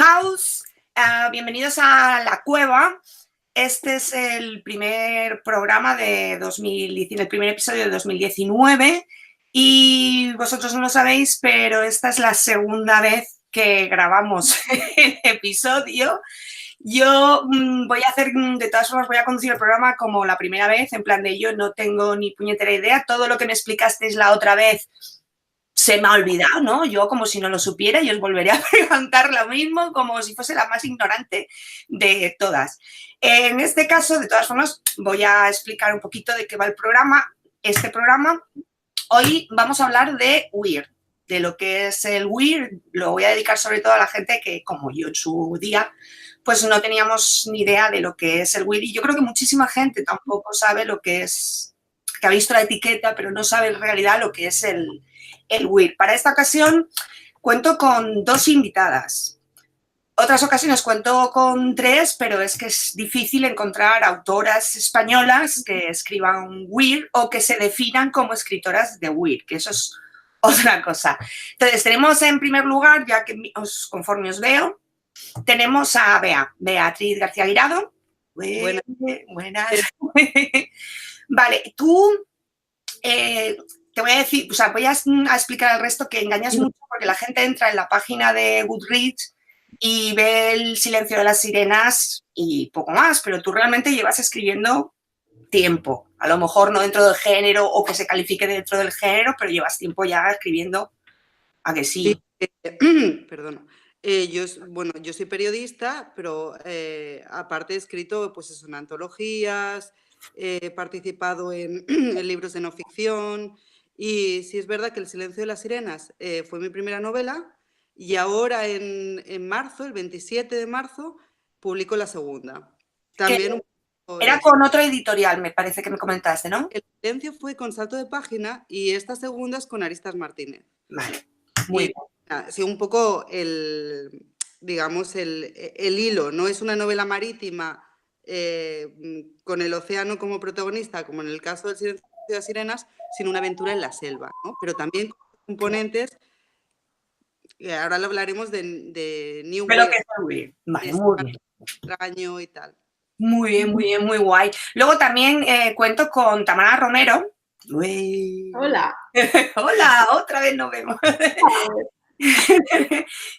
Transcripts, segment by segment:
House, bienvenidos a La Cueva. Este es el primer programa de 2019, el primer episodio de 2019 y vosotros no lo sabéis, pero esta es la segunda vez que grabamos el episodio. Yo voy a hacer, de todas formas, voy a conducir el programa como la primera vez, en plan de yo no tengo ni puñetera idea. Todo lo que me explicasteis la otra vez se me ha olvidado, ¿no? Yo como si no lo supiera y os volveré a preguntar lo mismo como si fuese la más ignorante de todas. En este caso, de todas formas, voy a explicar un poquito de qué va el programa. Este programa, hoy vamos a hablar de Weird, de lo que es el Weird. Lo voy a dedicar sobre todo a la gente que, como yo en su día, pues no teníamos ni idea de lo que es el Weird. Y yo creo que muchísima gente tampoco sabe lo que es, que ha visto la etiqueta, pero no sabe en realidad lo que es el Weird. Para esta ocasión cuento con 2 invitadas. Otras ocasiones cuento con 3, pero es que es difícil encontrar autoras españolas que escriban Weird o que se definan como escritoras de Weird, que eso es otra cosa. Entonces, tenemos en primer lugar, ya que conforme os veo, tenemos a Beatriz García Guirado. Buenas. Vale, tú te voy a decir, o sea, voy a explicar al resto que engañas mucho porque la gente entra en la página de Goodreads y ve El silencio de las sirenas y poco más, pero tú realmente llevas escribiendo tiempo, a lo mejor no dentro del género o que se califique dentro del género, pero llevas tiempo ya escribiendo, ¿a que sí? Perdona. Yo soy periodista, pero aparte he escrito pues eso, en antologías, he participado en, en libros de no ficción y sí es verdad que El silencio de las sirenas fue mi primera novela y ahora en marzo, el 27 de marzo, publico la segunda. También un poco Era con otro editorial, me parece que me comentaste, ¿no? El silencio fue con Salto de Página y esta segunda es con Aristas Martínez. Vale, muy bien. Sí, un poco digamos, el hilo. No es una novela marítima con el océano como protagonista, como en el caso del silencio de las sirenas, sino una aventura en la selva, ¿no? Pero también con componentes, y ahora lo hablaremos de New Pero Weird, que está muy bien. Vale, es muy bien. extraño y tal. Muy bien, muy bien, muy guay. Luego también cuento con Tamara Romero. Uy. Hola. Hola, otra vez nos vemos.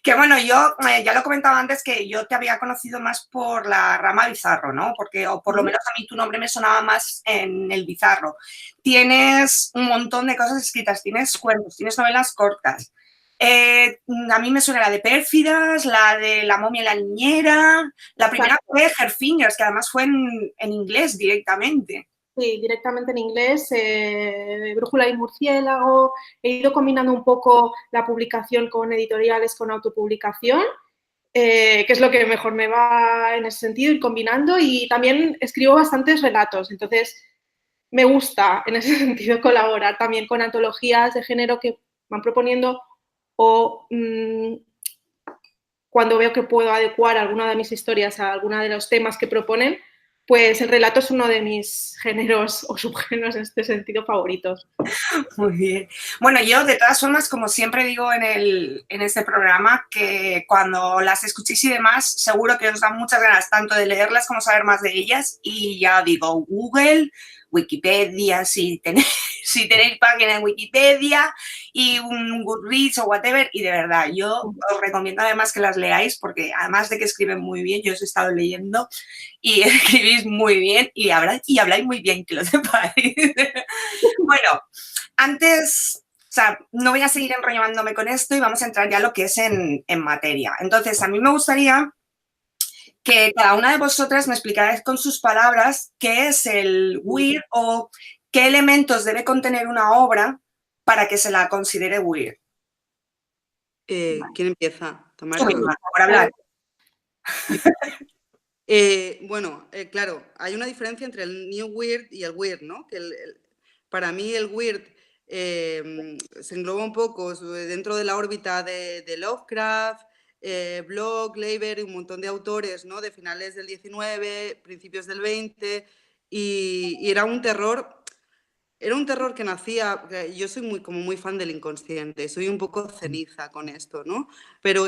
Que bueno, yo ya lo comentaba antes que yo te había conocido más por la rama Bizarro, ¿no? Porque, o por lo menos a mí tu nombre me sonaba más en el Bizarro. Tienes un montón de cosas escritas, tienes cuentos, tienes novelas cortas. A mí me suena la de Pérfidas, la de La momia y la niñera, la primera fue Herfingers, que además fue en inglés directamente. Sí, directamente en inglés, Brújula y Murciélago. He ido combinando un poco la publicación con editoriales, con autopublicación, que es lo que mejor me va en ese sentido, ir combinando. Y también escribo bastantes relatos, entonces me gusta en ese sentido colaborar también con antologías de género que van proponiendo o cuando veo que puedo adecuar alguna de mis historias a alguno de los temas que proponen, pues el relato es uno de mis géneros o subgéneros en este sentido favoritos. Muy bien. Bueno, yo de todas formas, como siempre digo en este programa, que cuando las escuchéis y demás, seguro que os dan muchas ganas tanto de leerlas como saber más de ellas. Y ya digo, Google, Wikipedia, si tenéis página en Wikipedia y un Goodreads o whatever. Y de verdad, yo os recomiendo además que las leáis porque además de que escriben muy bien, yo os he estado leyendo y escribís muy bien y habláis muy bien, que lo sepáis. Bueno, antes, o sea, no voy a seguir enrollándome con esto y vamos a entrar ya a lo que es en materia. Entonces, a mí me gustaría que cada una de vosotras me explicarais con sus palabras qué es el weird o qué elementos debe contener una obra para que se la considere weird. ¿Quién empieza? Tú ¿Tamara? misma, por hablar. Claro, hay una diferencia entre el New Weird y el Weird, ¿no? Que para mí el Weird se engloba un poco dentro de la órbita de Lovecraft, Bloch, Leiber y un montón de autores, ¿no? De finales del 19, principios del 20, y era un terror que nacía, yo soy como muy fan del inconsciente, soy un poco ceniza con esto, ¿no? Pero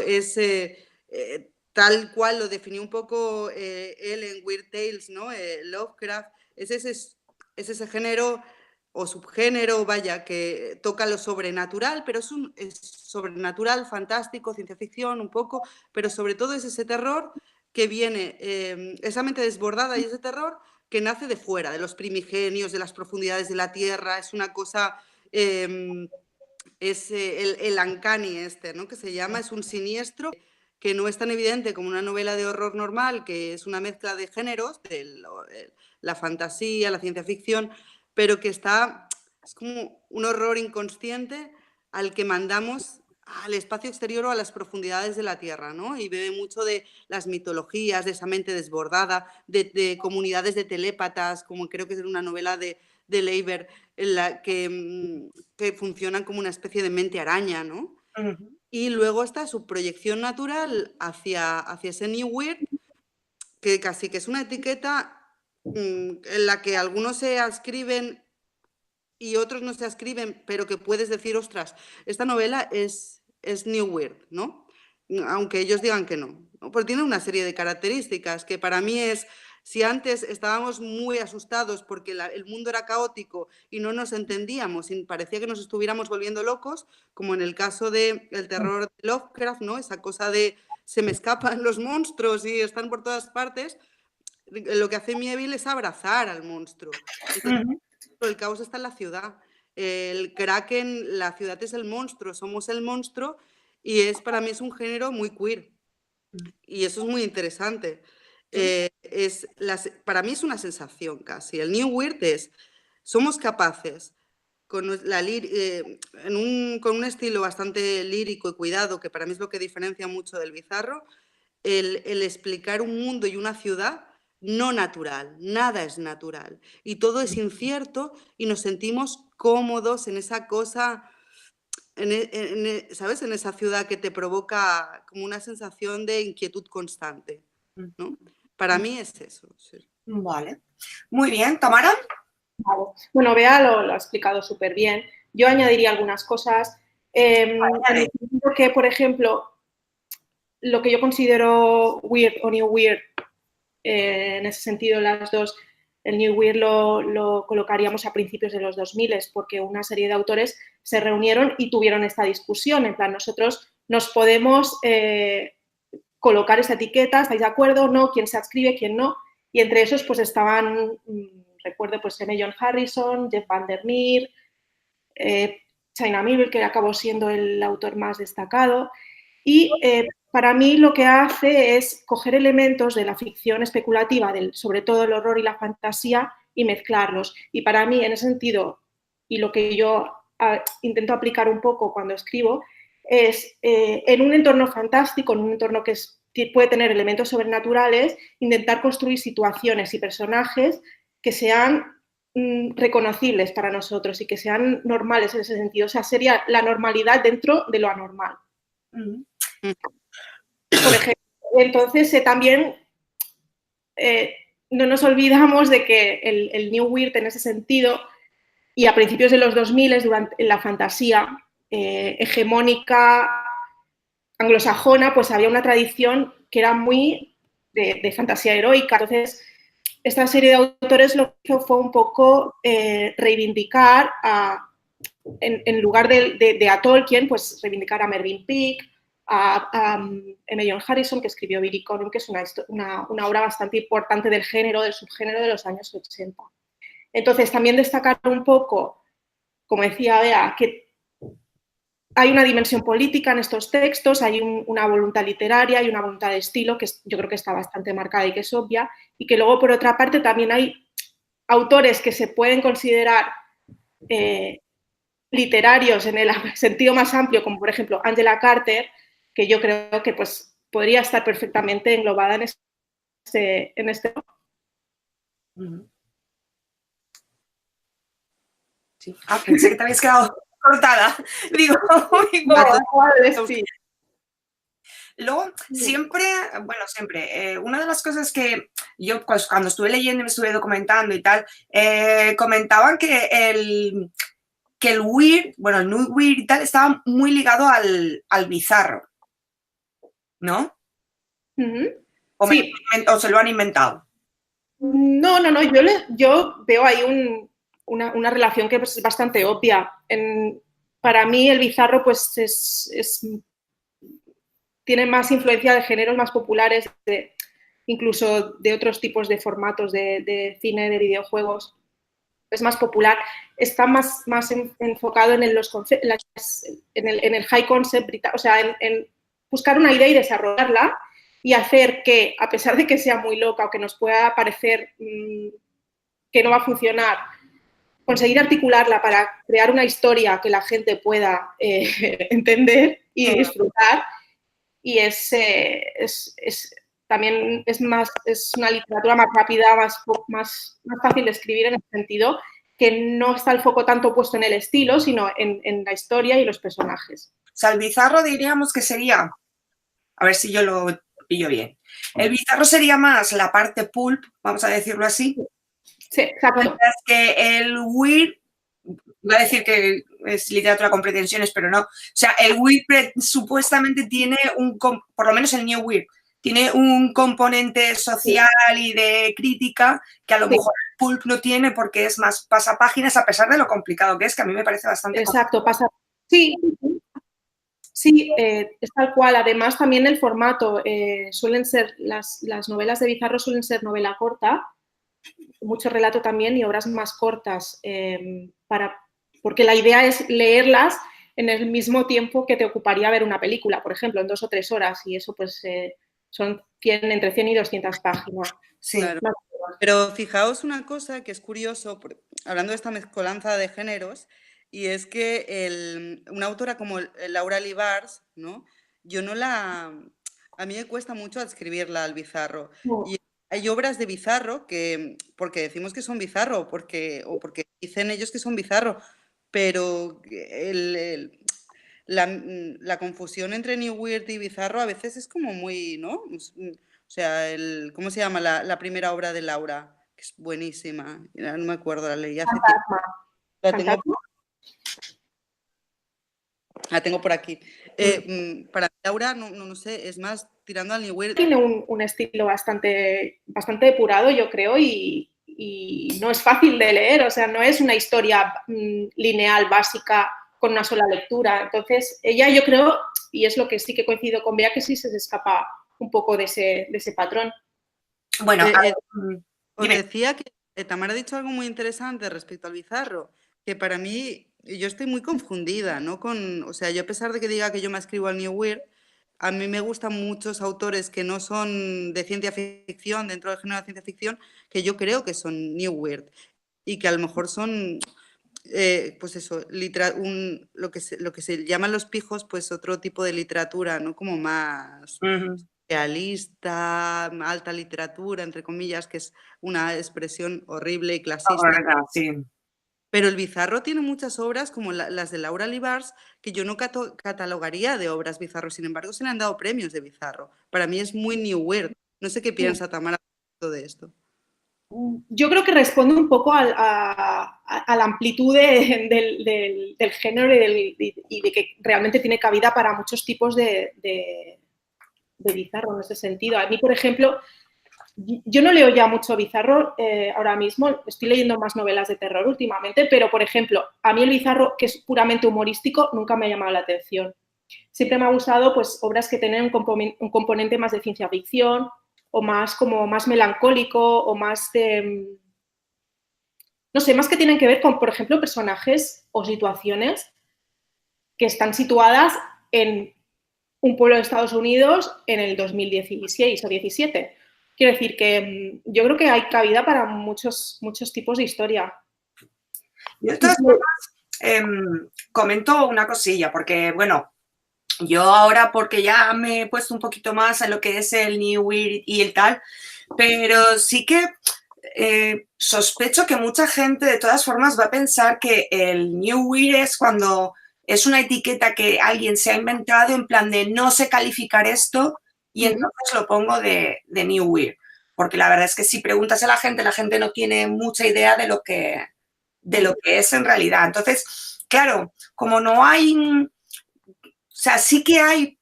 tal cual lo definió un poco él en Weird Tales, ¿no? Lovecraft, es ese género o subgénero, vaya, que toca lo sobrenatural, pero es sobrenatural, fantástico, ciencia ficción un poco, pero sobre todo es ese terror que viene, esa mente desbordada y ese terror que nace de fuera, de los primigenios, de las profundidades de la tierra, es una cosa... es el uncanny ¿no? Que se llama, es un siniestro que no es tan evidente como una novela de horror normal, que es una mezcla de géneros, la fantasía, la ciencia ficción, pero que es como un horror inconsciente al que mandamos al espacio exterior o a las profundidades de la Tierra, ¿no? Y bebe mucho de las mitologías, de esa mente desbordada, de comunidades de telépatas, como creo que es una novela de Leiber, en la que funcionan como una especie de mente araña, ¿no? Ujú. Y luego está su proyección natural hacia ese New Weird, que casi que es una etiqueta en la que algunos se adscriben y otros no se adscriben, pero que puedes decir, ostras, esta novela es New Weird, ¿no? Aunque ellos digan que no. Porque tiene una serie de características que para mí es, si antes estábamos muy asustados porque el mundo era caótico y no nos entendíamos y parecía que nos estuviéramos volviendo locos, como en el caso del terror de Lovecraft, ¿no? Esa cosa de se me escapan los monstruos y están por todas partes, lo que hace Mieville es abrazar al monstruo. Entonces, el caos está en la ciudad. El Kraken, la ciudad es el monstruo, somos el monstruo y para mí es un género muy queer. Y eso es muy interesante. Para mí es una sensación casi. El New Weird somos capaces, con con un estilo bastante lírico y cuidado, que para mí es lo que diferencia mucho del bizarro, el explicar un mundo y una ciudad no natural, nada es natural. Y todo es incierto y nos sentimos cómodos en esa cosa, ¿sabes? En esa ciudad que te provoca como una sensación de inquietud constante, ¿no? Para mí es eso. Sí. Vale. Muy bien, ¿Tamara? Vale. Bueno, Bea lo ha explicado súper bien. Yo añadiría algunas cosas. En el sentido que, por ejemplo, lo que yo considero weird o new weird, en ese sentido las dos, el new weird lo colocaríamos a principios de los 2000 porque una serie de autores se reunieron y tuvieron esta discusión. En plan, nosotros nos podemos colocar esa etiqueta, ¿estáis de acuerdo? ¿No? ¿Quién se adscribe? ¿Quién no? Y entre esos pues estaban, recuerdo, pues M. John Harrison, Jeff Vandermeer, China Miéville, que acabó siendo el autor más destacado. Y para mí lo que hace es coger elementos de la ficción especulativa, sobre todo el horror y la fantasía, y mezclarlos. Y para mí, en ese sentido, y lo que yo intento aplicar un poco cuando escribo, es en un entorno fantástico, en un entorno que puede tener elementos sobrenaturales, intentar construir situaciones y personajes que sean reconocibles para nosotros y que sean normales en ese sentido. O sea, sería la normalidad dentro de lo anormal. Por ejemplo, entonces también no nos olvidamos de que el New Weird en ese sentido y a principios de los 2000 durante la fantasía hegemónica anglosajona, pues había una tradición que era muy de fantasía heroica. Entonces, esta serie de autores lo que hizo fue un poco reivindicar en lugar de a Tolkien, pues reivindicar a Mervyn Peake, a M. John Harrison, que escribió Billy Connor, que es una obra bastante importante del género, del subgénero de los años 80. Entonces, también destacar un poco, como decía Bea, que hay una dimensión política en estos textos, hay una voluntad literaria y una voluntad de estilo que yo creo que está bastante marcada y que es obvia, y que luego, por otra parte, también hay autores que se pueden considerar literarios en el sentido más amplio, como por ejemplo Angela Carter, que yo creo que pues, podría estar perfectamente englobada en este. Sí. Pensé que te habías quedado cortada. Digo, Sí. Luego, siempre, una de las cosas que yo pues, cuando estuve leyendo y me estuve documentando y tal, comentaban que el weird, bueno, el new weird y tal, estaba muy ligado al bizarro, ¿no? ¿O, Sí. o se lo han inventado? No, yo veo ahí una relación que es bastante obvia. Para mí el bizarro pues tiene más influencia de géneros más populares, incluso de otros tipos de formatos de cine, de videojuegos. Es más popular, está más enfocado en el high concept, o sea, en buscar una idea y desarrollarla y hacer que, a pesar de que sea muy loca o que nos pueda parecer que no va a funcionar, conseguir articularla para crear una historia que la gente pueda entender y disfrutar. Y también es una literatura más rápida, más fácil de escribir en el sentido que no está el foco tanto puesto en el estilo, sino en la historia y los personajes. O sea, el bizarro diríamos que sería, a ver si yo lo pillo bien, el bizarro sería más la parte pulp, vamos a decirlo así. Sí, exacto. Mientras que el weird, voy a decir que es literatura con pretensiones, pero no. O sea, el weird supuestamente tiene por lo menos el New Weird, tiene un componente social y de crítica que a lo mejor el pulp no tiene porque es más pasapáginas a pesar de lo complicado que es, que a mí me parece bastante exacto, sí, es tal cual. Además, también el formato suelen ser, las novelas de bizarro suelen ser novela corta, mucho relato también y obras más cortas, porque la idea es leerlas en el mismo tiempo que te ocuparía ver una película, por ejemplo, en 2 o 3 horas, y eso pues son entre 100 y 200 páginas. Sí. Claro. Pero fijaos una cosa que es curioso, hablando de esta mezcolanza de géneros, y es que una autora como Laura Lee Bars, ¿no? A mí me cuesta mucho adscribirla al bizarro. No. Y hay obras de bizarro que, porque decimos que son bizarro, o porque dicen ellos que son bizarro, pero la confusión entre New Weird y bizarro a veces es como muy, ¿no? O sea, ¿cómo se llama la primera obra de Laura? Que es buenísima. No me acuerdo, la leí hace tiempo. La tengo por aquí. Para Laura, no sé, es más tirando al New Weird. Tiene un estilo bastante depurado, yo creo, y no es fácil de leer, o sea, no es una historia lineal, básica, con una sola lectura. Entonces, ella yo creo, y es lo que sí que coincido con Bea, que sí se escapa un poco de ese patrón. Bueno, os decía que Tamara ha dicho algo muy interesante respecto al bizarro, que para mí, yo estoy muy confundida, ¿no? O sea, yo a pesar de que diga que yo me escribo al New Weird, a mí me gustan muchos autores que no son de ciencia ficción, dentro del género de ciencia ficción, que yo creo que son New Weird y que a lo mejor son, pues eso, lo que se llaman los pijos, pues otro tipo de literatura, ¿no? Como más realista, alta literatura, entre comillas, que es una expresión horrible y clasista. Sí. Pero el bizarro tiene muchas obras, como las de Laura Lee Bars, que yo no catalogaría de obras bizarro. Sin embargo, se le han dado premios de bizarro. Para mí es muy New Weird. No sé qué piensa Tamara de esto. Yo creo que responde un poco a la amplitud del género y de que realmente tiene cabida para muchos tipos de bizarro en ese sentido. A mí, por ejemplo, yo no leo ya mucho bizarro ahora mismo, estoy leyendo más novelas de terror últimamente, pero, por ejemplo, a mí el bizarro, que es puramente humorístico, nunca me ha llamado la atención. Siempre me ha gustado pues, obras que tienen un componente más de ciencia ficción o más como más melancólico o más de... No sé, más que tienen que ver con, por ejemplo, personajes o situaciones que están situadas en un pueblo de Estados Unidos en el 2016 o 17. Quiero decir que yo creo que hay cabida para muchos tipos de historia. De todas formas, comento una cosilla, porque, bueno, yo ahora, porque ya me he puesto un poquito más en lo que es el New Weird y el tal, pero sí que sospecho que mucha gente, de todas formas, va a pensar que el New Weird es cuando es una etiqueta que alguien se ha inventado en plan de no sé calificar esto y entonces lo pongo de New Weird. Porque la verdad es que si preguntas a la gente no tiene mucha idea de lo que es en realidad. Entonces, claro, como no hay... O sea, sí que hay,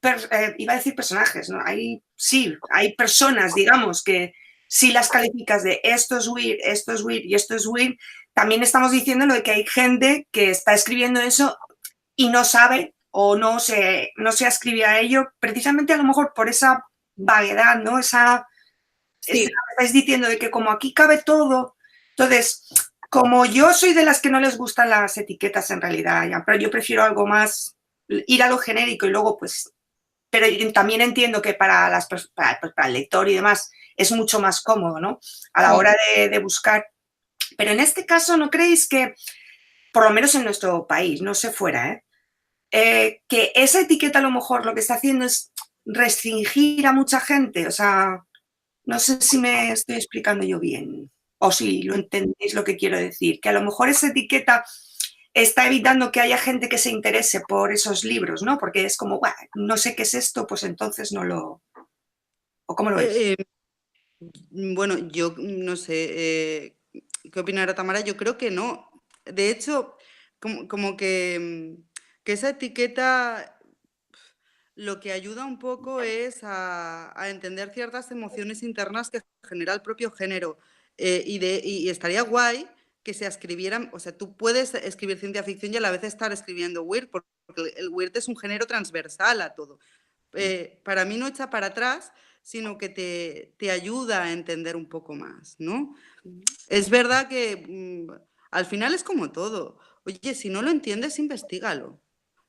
iba a decir personajes, ¿no? Hay sí, hay personas, digamos, que si las calificas de esto es weird, esto es weird y esto es weird, también estamos diciendo lo de que hay gente que está escribiendo eso y no sabe o no se ascribe a ello, precisamente a lo mejor por esa vaguedad, ¿no? Estáis diciendo de que como aquí cabe todo, entonces, como yo soy de las que no les gustan las etiquetas en realidad, ya, pero yo prefiero algo más, ir a lo genérico y luego pues, pero también entiendo que para el lector y demás es mucho más cómodo, ¿no? A la hora de buscar. Pero en este caso, ¿no creéis que, por lo menos en nuestro país, no sé fuera, que esa etiqueta a lo mejor lo que está haciendo es restringir a mucha gente? O sea, no sé si me estoy explicando yo bien o si lo entendéis lo que quiero decir, que a lo mejor esa etiqueta está evitando que haya gente que se interese por esos libros, ¿no? Porque es como, bueno, no sé qué es esto, pues entonces no lo... ¿O cómo lo ves? Bueno, yo no sé qué opinará Tamara, yo creo que no. De hecho, como que esa etiqueta lo que ayuda un poco es a entender ciertas emociones internas que genera el propio género. Y estaría guay que se escribieran, o sea, tú puedes escribir ciencia ficción y a la vez estar escribiendo weird, porque el weird es un género transversal a todo. Para mí no echa para atrás, sino que te ayuda a entender un poco más, ¿no? Es verdad que al final es como todo. Oye, si no lo entiendes, investígalo.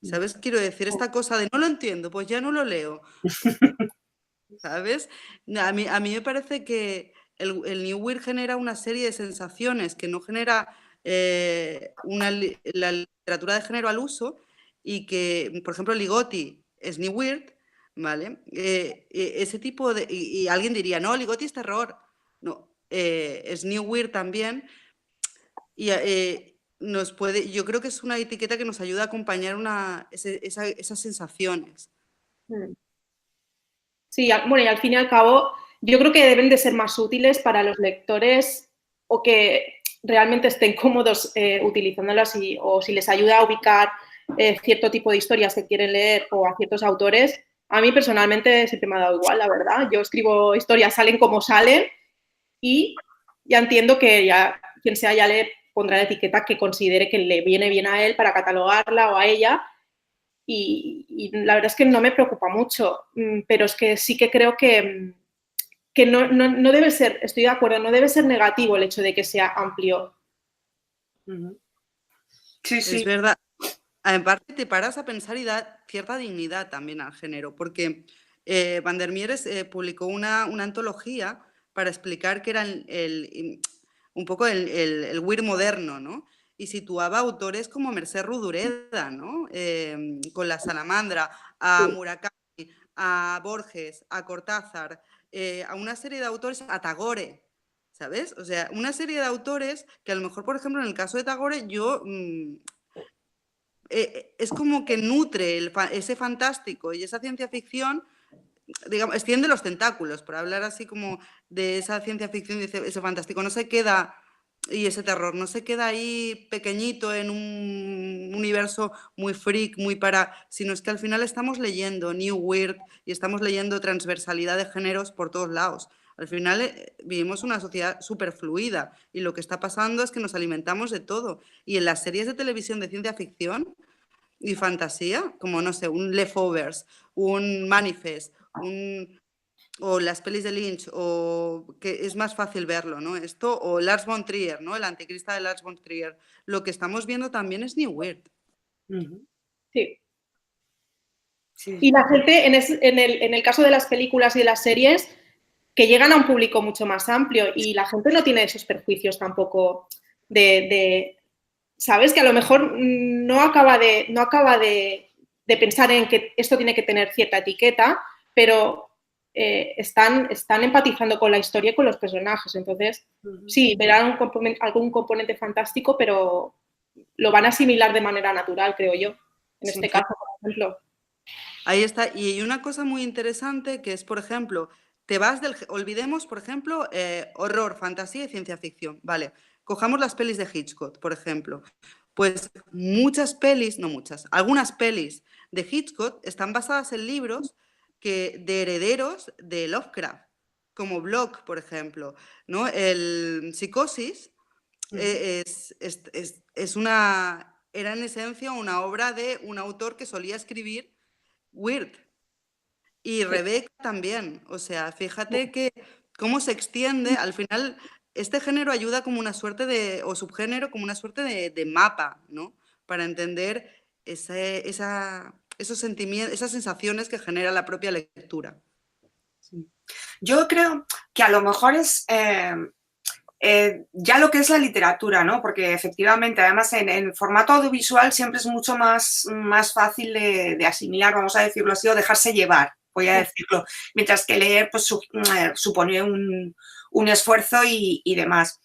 ¿Sabes? Quiero decir, esta cosa de no lo entiendo, pues ya no lo leo. ¿Sabes? A mí me parece que el New Weird genera una serie de sensaciones que no genera la literatura de género al uso y que, por ejemplo, Ligotti es New Weird, ¿vale? Ese tipo de... Y alguien diría, no, Ligotti es terror. No, es New Weird también. Y yo creo que es una etiqueta que nos ayuda a acompañar esas sensaciones. Sí, bueno, y al fin y al cabo, yo creo que deben de ser más útiles para los lectores o que realmente estén cómodos utilizándolas o si les ayuda a ubicar cierto tipo de historias que quieren leer o a ciertos autores. A mí personalmente siempre me ha dado igual, la verdad. Yo escribo historias, salen como salen y ya entiendo que ya quien sea ya le pondrá la etiqueta que considere que le viene bien a él para catalogarla o a ella. Y la verdad es que no me preocupa mucho, pero es que sí que creo que no debe ser, estoy de acuerdo, no debe ser negativo el hecho de que sea amplio. Sí, sí. Es verdad. En parte te paras a pensar y da cierta dignidad también al género, porque Van der Mieres publicó una antología para explicar que era un poco el weird moderno, ¿no? Y situaba autores como Mercè Rodoreda, ¿no? Con La Salamandra, a Murakami, a Borges, a Cortázar, a una serie de autores, a Tagore, ¿sabes? O sea, una serie de autores que a lo mejor, por ejemplo, en el caso de Tagore, yo... es como que nutre ese fantástico y esa ciencia ficción, digamos, extiende los tentáculos, por hablar así como de esa ciencia ficción y ese fantástico, no se queda, y ese terror, no se queda ahí pequeñito en un universo muy freak, sino es que al final estamos leyendo New Weird y estamos leyendo transversalidad de géneros por todos lados. Al final vivimos una sociedad súper fluida y lo que está pasando es que nos alimentamos de todo. Y en las series de televisión de ciencia ficción y fantasía, como no sé, un Leftovers, un Manifest, o las pelis de Lynch, o que es más fácil verlo, ¿no? Esto, o Lars von Trier, ¿no? El anticrista de Lars von Trier. Lo que estamos viendo también es New Weird. Sí. Y la gente, en el caso de las películas y de las series, que llegan a un público mucho más amplio y la gente no tiene esos perjuicios tampoco ¿sabes? Que a lo mejor no acaba de pensar en que esto tiene que tener cierta etiqueta, pero están empatizando con la historia y con los personajes. Entonces, sí, verán algún componente fantástico, pero lo van a asimilar de manera natural, creo yo. En este caso, por ejemplo. Ahí está. Y hay una cosa muy interesante que es, por ejemplo, olvidemos, por ejemplo, horror, fantasía y ciencia ficción. Vale, cojamos las pelis de Hitchcock, por ejemplo. Pues muchas pelis, no muchas, algunas pelis de Hitchcock están basadas en libros de herederos de Lovecraft, como Block, por ejemplo, ¿no? El Psicosis era en esencia una obra de un autor que solía escribir weird. Y Rebecca también, o sea, fíjate que cómo se extiende, al final este género ayuda como una suerte o subgénero como una suerte de mapa, ¿no? Para entender esos sentimientos, esas sensaciones que genera la propia lectura. Sí. Yo creo que a lo mejor es ya lo que es la literatura, ¿no? Porque efectivamente, además en formato audiovisual siempre es mucho más fácil de asimilar, vamos a decirlo así, o dejarse llevar, voy a decirlo, mientras que leer pues supone un esfuerzo y demás.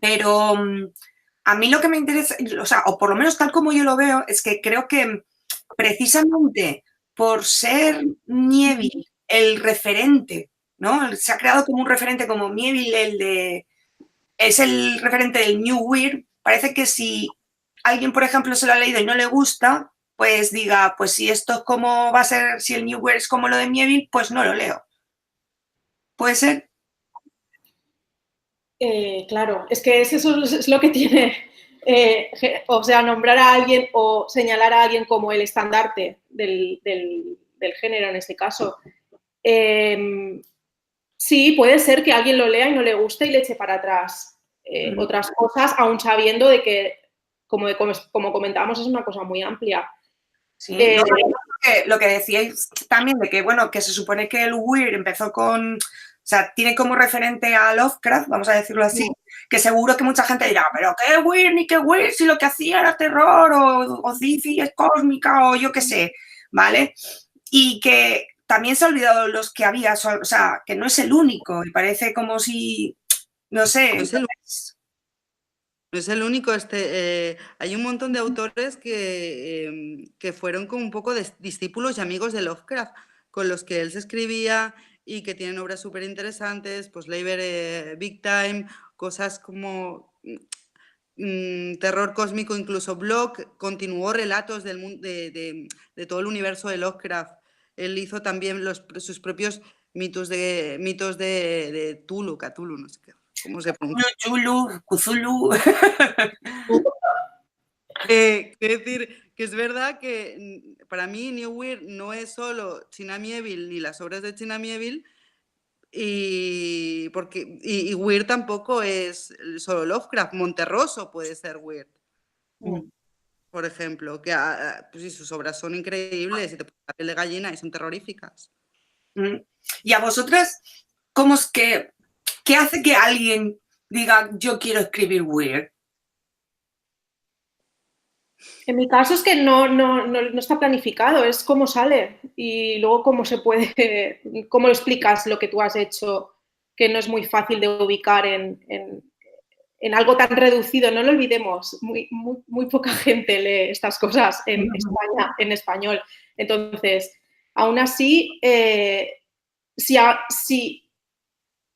Pero a mí lo que me interesa, o sea, o por lo menos tal como yo lo veo, es que creo que precisamente por ser Mieville el referente, ¿no? Se ha creado como un referente como Mieville, es el referente del New Weird. Parece que si alguien, por ejemplo, se lo ha leído y no le gusta, pues diga, pues si esto es como va a ser, si el New Weird es como lo de Mieville, pues no lo leo. ¿Puede ser? Claro, es que eso es lo que tiene, o sea, nombrar a alguien o señalar a alguien como el estandarte del género en este caso. Sí, puede ser que alguien lo lea y no le guste y le eche para atrás otras cosas, aún sabiendo de que, como comentábamos, es una cosa muy amplia. Sí, lo que decíais también de que, bueno, que se supone que el weird empezó con, o sea, tiene como referente a Lovecraft, vamos a decirlo así, que seguro que mucha gente dirá, pero qué weird ni qué weird, si lo que hacía era terror o sci-fi es cósmica o yo qué sé, ¿vale? Y que también se ha olvidado los que había, o sea, que no es el único y parece como si, no sé. No es el único, hay un montón de autores que fueron como un poco discípulos y amigos de Lovecraft, con los que él se escribía y que tienen obras súper interesantes, pues Leiber Big Time, cosas como terror cósmico, incluso Block continuó relatos de todo el universo de Lovecraft. Él hizo también sus propios mitos de Tulu, Cthulhu, no sé cómo se pronuncia. Chulu, Cthulhu. Quiero decir que es verdad que para mí New Weird no es solo China Miéville ni las obras de China Miéville y Weird tampoco es solo Lovecraft. Monterroso puede ser Weird, por ejemplo, que pues sí, sus obras son increíbles y te pones la piel de gallina y son terroríficas. Y a vosotras, ¿cómo es qué hace que alguien diga yo quiero escribir weird? En mi caso es que no está planificado, es cómo sale y luego cómo se puede, cómo lo explicas lo que tú has hecho, que no es muy fácil de ubicar en algo tan reducido. No lo olvidemos, muy poca gente lee estas cosas en España, en español. Entonces, aún así, si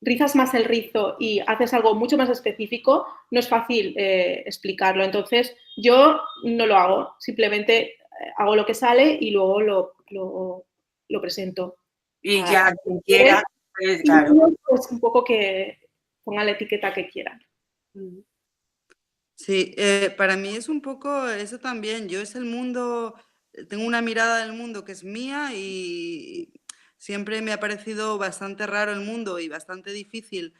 rizas más el rizo y haces algo mucho más específico, no es fácil explicarlo. Entonces, yo no lo hago, simplemente hago lo que sale y luego lo presento. Y ya quien quiera, pues, claro. Pues un poco que pongan la etiqueta que quieran. Sí, para mí es un poco eso también. Yo es el mundo, tengo una mirada del mundo que es mía y siempre me ha parecido bastante raro el mundo y bastante difícil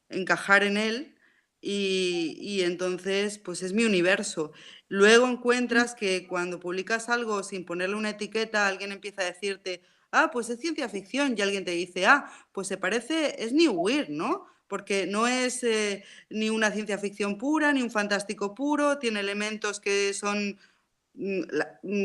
encajar en él y entonces pues es mi universo. Luego encuentras que cuando publicas algo sin ponerle una etiqueta, alguien empieza a decirte, ah, pues es ciencia ficción y alguien te dice, ah, pues se parece, es New Weird, ¿no? Porque no es ni una ciencia ficción pura, ni un fantástico puro, tiene elementos que son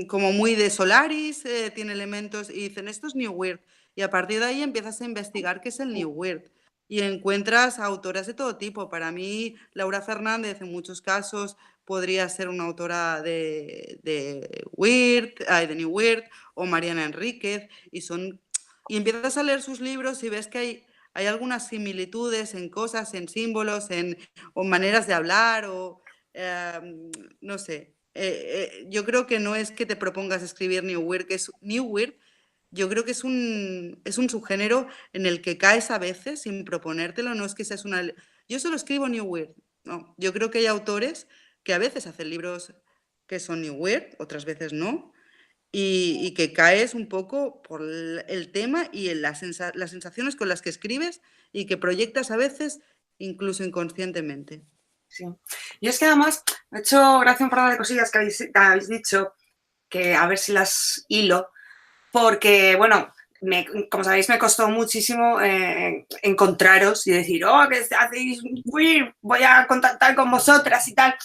como muy de Solaris, tiene elementos y dicen, esto es New Weird. Y a partir de ahí empiezas a investigar qué es el New Weird. Y encuentras autoras de todo tipo. Para mí, Laura Fernández, en muchos casos, podría ser una autora de Weird, de New Weird, o Mariana Enríquez, y empiezas a leer sus libros y ves que hay algunas similitudes en cosas, en símbolos, o maneras de hablar, o no sé. yo creo que no es que te propongas escribir New Weird, que es New Weird. Yo creo que es un subgénero en el que caes a veces sin proponértelo, no es que seas una... Yo solo escribo New Weird, no. Yo creo que hay autores que a veces hacen libros que son New Weird, otras veces no, y que caes un poco por el tema y en las sensaciones con las que escribes y que proyectas a veces incluso inconscientemente. Sí. Yo es que además me he hecho gracia un par de cosillas que habéis dicho, que a ver si las hilo, porque, bueno, como sabéis, me costó muchísimo encontraros y decir, oh, que hacéis, voy a contactar con vosotras y tal.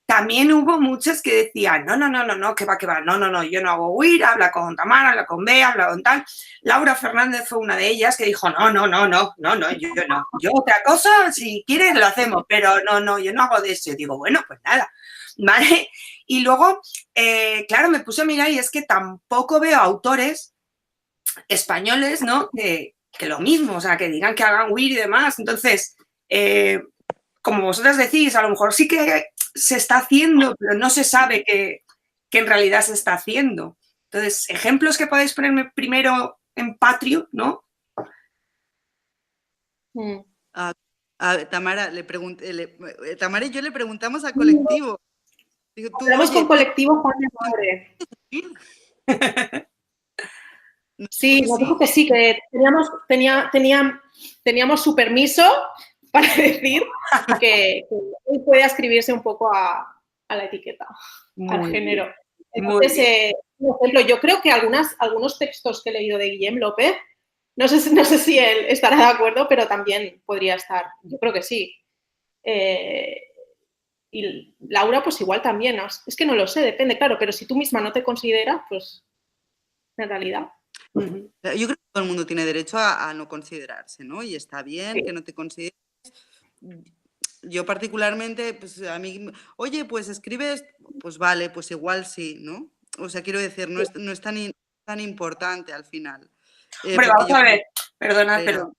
También hubo muchos que decían, no, que va, no, yo no hago WIR, habla con Tamara, habla con Bea, habla con tal. Laura Fernández fue una de ellas que dijo, no, yo no. Yo otra cosa, si quieres lo hacemos, pero no, yo no hago de eso. Y digo, bueno, pues nada, ¿vale? Y luego, claro, me puse a mirar y es que tampoco veo autores españoles, ¿no? Que lo mismo, o sea, que digan que hagan WIR y demás. Entonces, como vosotras decís, a lo mejor sí que se está haciendo, pero no se sabe que en realidad se está haciendo. Entonces, ejemplos que podéis ponerme primero en Patrio, ¿no? A Tamara, Tamara y yo le preguntamos a Colectivo. Digo, hablamos con Colectivo Juan de Madre. Sí, nos dijo que sí, que teníamos su permiso para decir que él puede escribirse un poco a la etiqueta, al género. Entonces, por ejemplo, yo creo que algunos textos que he leído de Guillem López, no sé si él estará de acuerdo, pero también podría estar. Yo creo que sí. Y Laura, pues igual también. ¿No? Es que no lo sé, depende, claro, pero si tú misma no te consideras, pues en realidad. Yo creo que todo el mundo tiene derecho a no considerarse, ¿no? Y está bien que no te consideres. Yo particularmente, pues a mí, oye, pues escribes, pues vale, pues igual sí, ¿no? O sea, quiero decir, no es tan importante al final. Hombre, vamos a ver, perdona, pero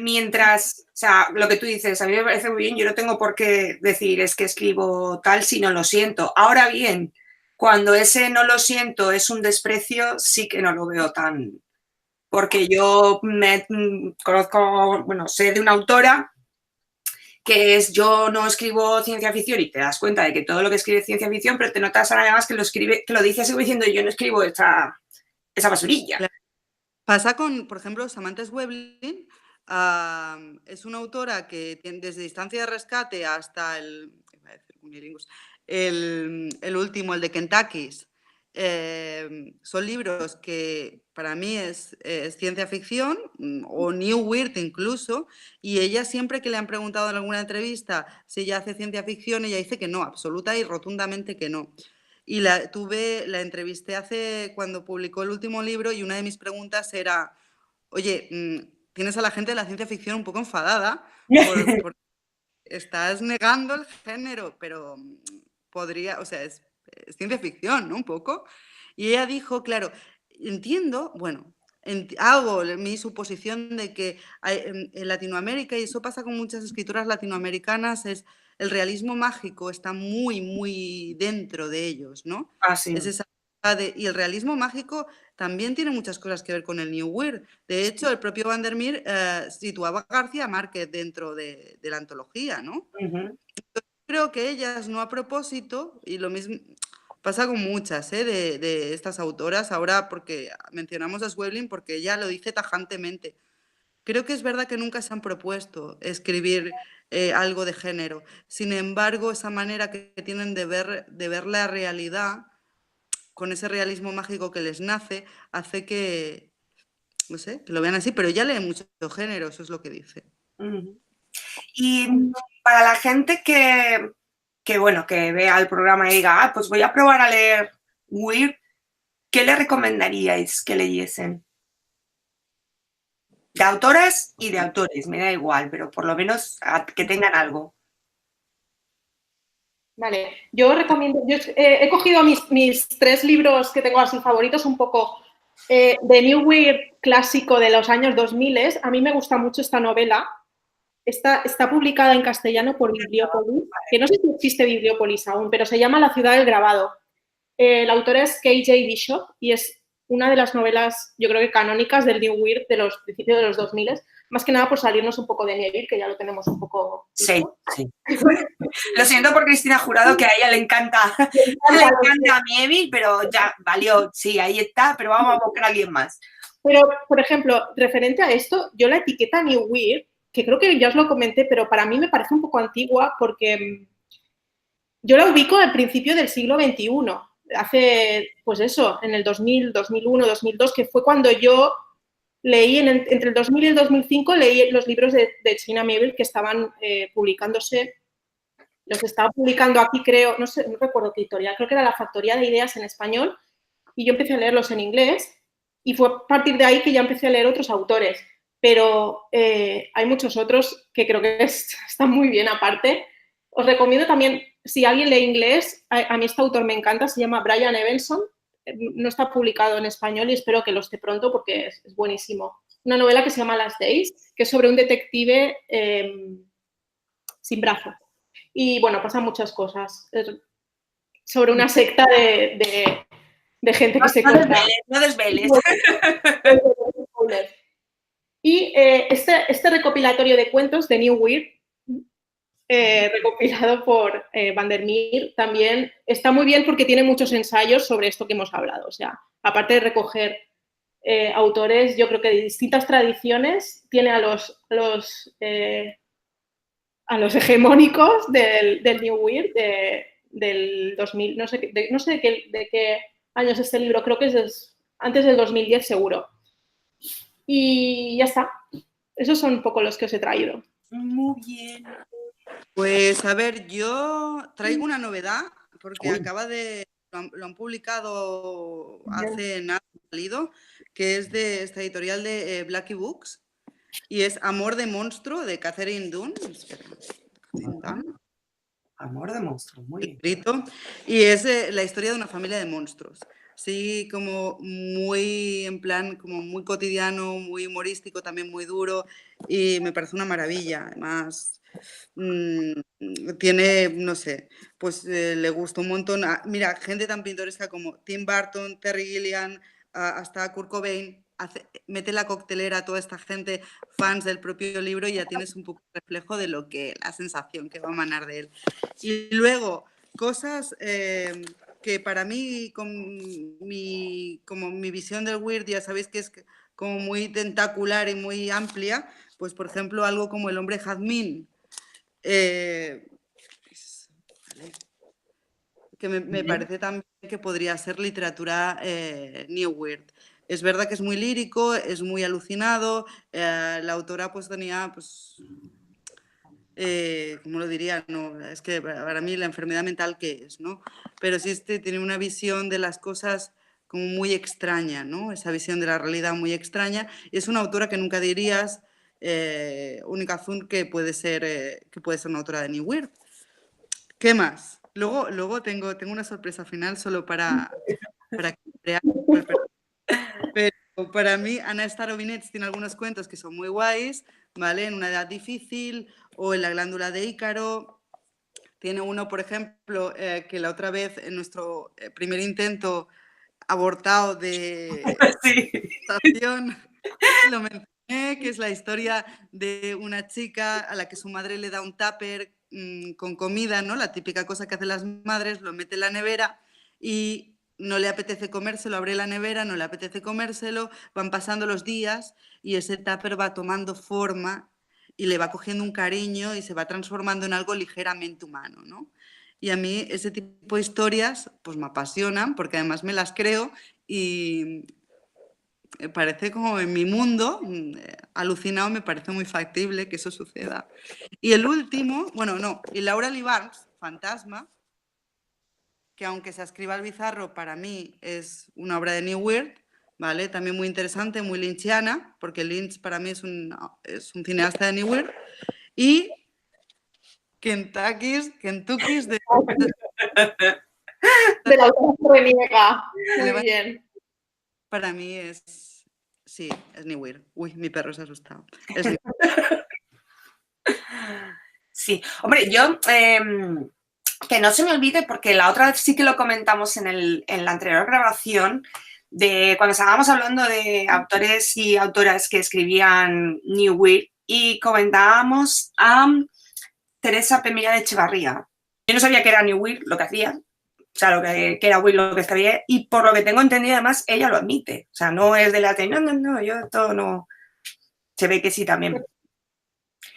mientras, o sea, lo que tú dices, a mí me parece muy bien, yo no tengo por qué decir es que escribo tal si no lo siento. Ahora bien, cuando ese no lo siento es un desprecio, sí que no lo veo tan... Porque yo conozco, bueno, sé de una autora que es yo no escribo ciencia ficción y te das cuenta de que todo lo que escribe es ciencia ficción, pero te notas además que lo dice así diciendo yo no escribo esa basurilla. Claro. Pasa con, por ejemplo, Samantha Schweblin, es una autora que desde Distancia de Rescate hasta el último, el de Kentucky's, son libros que para mí es ciencia ficción o New Weird incluso, y ella siempre que le han preguntado en alguna entrevista si ella hace ciencia ficción, ella dice que no, absoluta y rotundamente que no. Y la entrevisté cuando publicó el último libro y una de mis preguntas era, oye, tienes a la gente de la ciencia ficción un poco enfadada porque estás negando el género, pero podría, o sea, es ciencia ficción, ¿no? Un poco. Y ella dijo, claro, entiendo, bueno, hago mi suposición de que en Latinoamérica, y eso pasa con muchas escritoras latinoamericanas, el realismo mágico está muy, muy dentro de ellos, ¿no? Sí. Es esa y el realismo mágico también tiene muchas cosas que ver con el New Weird. De hecho, el propio Vandermeer situaba a García Márquez dentro de la antología, ¿no? Entonces, creo que ellas, no a propósito, y lo mismo pasa con muchas de estas autoras, ahora porque mencionamos a Schweblin porque ella lo dice tajantemente. Creo que es verdad que nunca se han propuesto escribir algo de género. Sin embargo, esa manera que tienen de ver la realidad, con ese realismo mágico que les nace, hace que, no sé, que lo vean así, pero ella lee mucho género, eso es lo que dice. Y para la gente que vea el programa y diga, pues voy a probar a leer Weird, ¿qué le recomendaríais que leyesen? De autoras y de autores, me da igual, pero por lo menos que tengan algo. Vale, yo recomiendo, he cogido mis 3 libros que tengo así favoritos, un poco de New Weird clásico de los años 2000. A mí me gusta mucho esta novela, está publicada en castellano por Bibliópolis, que no sé si existe Bibliópolis aún, pero se llama La ciudad del grabado. La autora es K.J. Bishop y es una de las novelas, yo creo que canónicas del New Weird de los principios de los 2000, más que nada por salirnos un poco de Neville, que ya lo tenemos un poco... Sí, sí. Lo siento por Cristina Jurado, que a ella le encanta Neville, pero ya valió, sí, ahí está, pero vamos a buscar a alguien más. Pero, por ejemplo, referente a esto, yo la etiqueta New Weird, que creo que ya os lo comenté, pero para mí me parece un poco antigua porque yo la ubico al principio del siglo XXI. Hace, pues eso, en el 2000, 2001, 2002, que fue cuando yo leí, entre el 2000 y el 2005, leí los libros de China Miéville que estaban publicándose, los estaba publicando aquí, creo, no sé, no recuerdo qué editorial, creo que era La Factoría de Ideas en español, y yo empecé a leerlos en inglés, y fue a partir de ahí que ya empecé a leer otros autores, pero hay muchos otros que creo que están muy bien aparte. Os recomiendo también, si alguien lee inglés, a mí este autor me encanta, se llama Brian Evenson, no está publicado en español y espero que lo esté pronto porque es buenísimo. Una novela que se llama Last Days, que es sobre un detective sin brazo. Y bueno, pasan muchas cosas. Sobre una secta de gente que se corta. No desveles. Y este recopilatorio de cuentos de New Weird, recopilado por Vandermeer, también está muy bien porque tiene muchos ensayos sobre esto que hemos hablado. O sea, aparte de recoger autores, yo creo que de distintas tradiciones, tiene a los hegemónicos del New Weird del 2000, no sé de qué año es este libro, creo que es antes del 2010 seguro. Y ya está. Esos son un poco los que os he traído. Muy bien. Pues a ver, yo traigo una novedad porque lo han publicado hace nada salido, que es de esta editorial de Blackie Books y es Amor de monstruo de Catherine Dunn. Amor de monstruo, muy bien. Y es la historia de una familia de monstruos. Sí, como muy, en plan, como muy cotidiano, muy humorístico, también muy duro, y me parece una maravilla. Además, tiene, no sé, pues le gustó un montón. Mira, gente tan pintoresca como Tim Burton, Terry Gilliam, hasta Kurt Cobain, mete la coctelera a toda esta gente, fans del propio libro, y ya tienes un poco de reflejo de lo que, la sensación que va a emanar de él. Y luego, cosas que para mí, como mi visión del weird, ya sabéis que es como muy tentacular y muy amplia, pues por ejemplo algo como El hombre jazmín, que me parece también que podría ser literatura New Weird. Es verdad que es muy lírico, es muy alucinado, la autora pues tenía, pues, ¿cómo lo diría? No, es que para mí la enfermedad mental, ¿qué es? ¿No? Pero sí tiene una visión de las cosas como muy extraña, ¿no? Esa visión de la realidad muy extraña. Y es una autora que nunca dirías, Única Zun, que puede ser una autora de New Weird. ¿Qué más? Luego tengo una sorpresa final solo para crear. Pero para mí, Ana Starobinets tiene algunos cuentos que son muy guays, ¿vale? En una edad difícil, o En la glándula de Ícaro. Tiene uno, por ejemplo, que la otra vez, en nuestro primer intento abortado de estación, lo mencioné, que es la historia de una chica a la que su madre le da un tupper con comida, ¿no? La típica cosa que hacen las madres, lo mete en la nevera y no le apetece comérselo, abre la nevera, no le apetece comérselo, van pasando los días y ese tupper va tomando forma y le va cogiendo un cariño y se va transformando en algo ligeramente humano, ¿no? Y a mí ese tipo de historias pues me apasionan porque además me las creo y parece como en mi mundo, alucinado, me parece muy factible que eso suceda. Y el último, bueno, no, y Laura Lee Barnes, Fantasma, que aunque se escriba al bizarro, para mí es una obra de New Weird, ¿vale? También muy interesante, muy lynchiana, porque Lynch para mí es un cineasta de New Weird. Y Kentucky's de la autora reniega. Muy bien. Para mí es New Weird. Uy, mi perro se ha asustado. Sí, hombre, yo que no se me olvide, porque la otra vez sí que lo comentamos en la anterior grabación, de cuando estábamos hablando de autores y autoras que escribían New Weird, y comentábamos a Teresa Pemilla de Echevarría. Yo no sabía que era New Weird lo que hacía, o sea, que era Weird lo que escribía, y por lo que tengo entendido, además, ella lo admite. O sea, no es de la de, no, yo todo no. Se ve que sí también.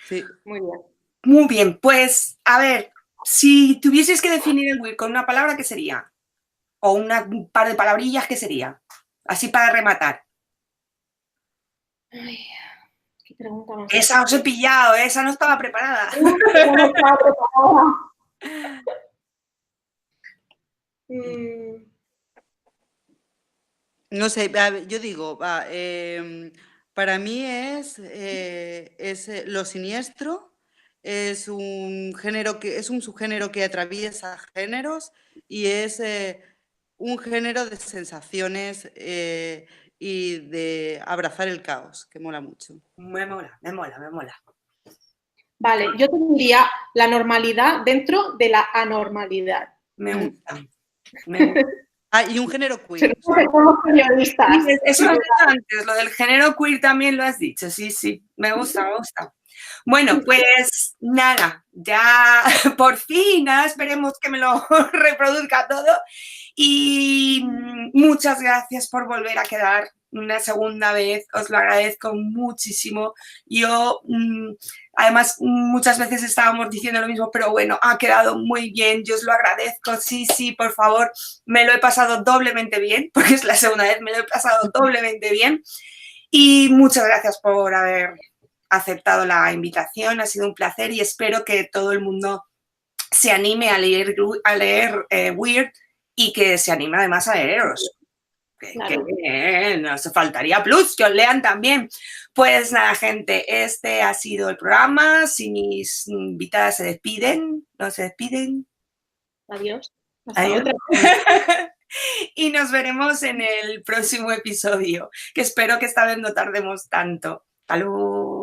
Sí. Muy bien. Muy bien, pues, a ver, si tuvieses que definir el Weird con una palabra, ¿qué sería? O un par de palabrillas, ¿qué sería? Así para rematar. Ay, qué pregunta más. Esa os he pillado, esa no estaba preparada. No estaba preparada. No sé, yo digo, para mí es lo siniestro, es un género es un subgénero que atraviesa géneros y es un género de sensaciones y de abrazar el caos, que mola mucho. Me mola, me mola, me mola. Vale, yo tendría la normalidad dentro de la anormalidad. Me gusta. Me gusta. Ah, y un género queer. Somos periodistas. Eso lo has dicho antes, lo del género queer también lo has dicho, sí, sí, me gusta, me gusta. Bueno, pues nada, ya por fin, nada, esperemos que me lo reproduzca todo y muchas gracias por volver a quedar una segunda vez, os lo agradezco muchísimo. Yo, además, muchas veces estábamos diciendo lo mismo, pero bueno, ha quedado muy bien, yo os lo agradezco, sí, sí, por favor, me lo he pasado doblemente bien, porque es la segunda vez, me lo he pasado doblemente bien y muchas gracias por haber aceptado la invitación, ha sido un placer y espero que todo el mundo se anime a leer Weird y que se anime además a leeros. Claro. Que no se faltaría plus, que os lean también. Pues nada, gente, este ha sido el programa. Si mis invitadas se despiden, no se despiden. Adiós. Hasta Adiós. otra. Y nos veremos en el próximo episodio, que espero que esta vez no tardemos tanto. Hasta luego.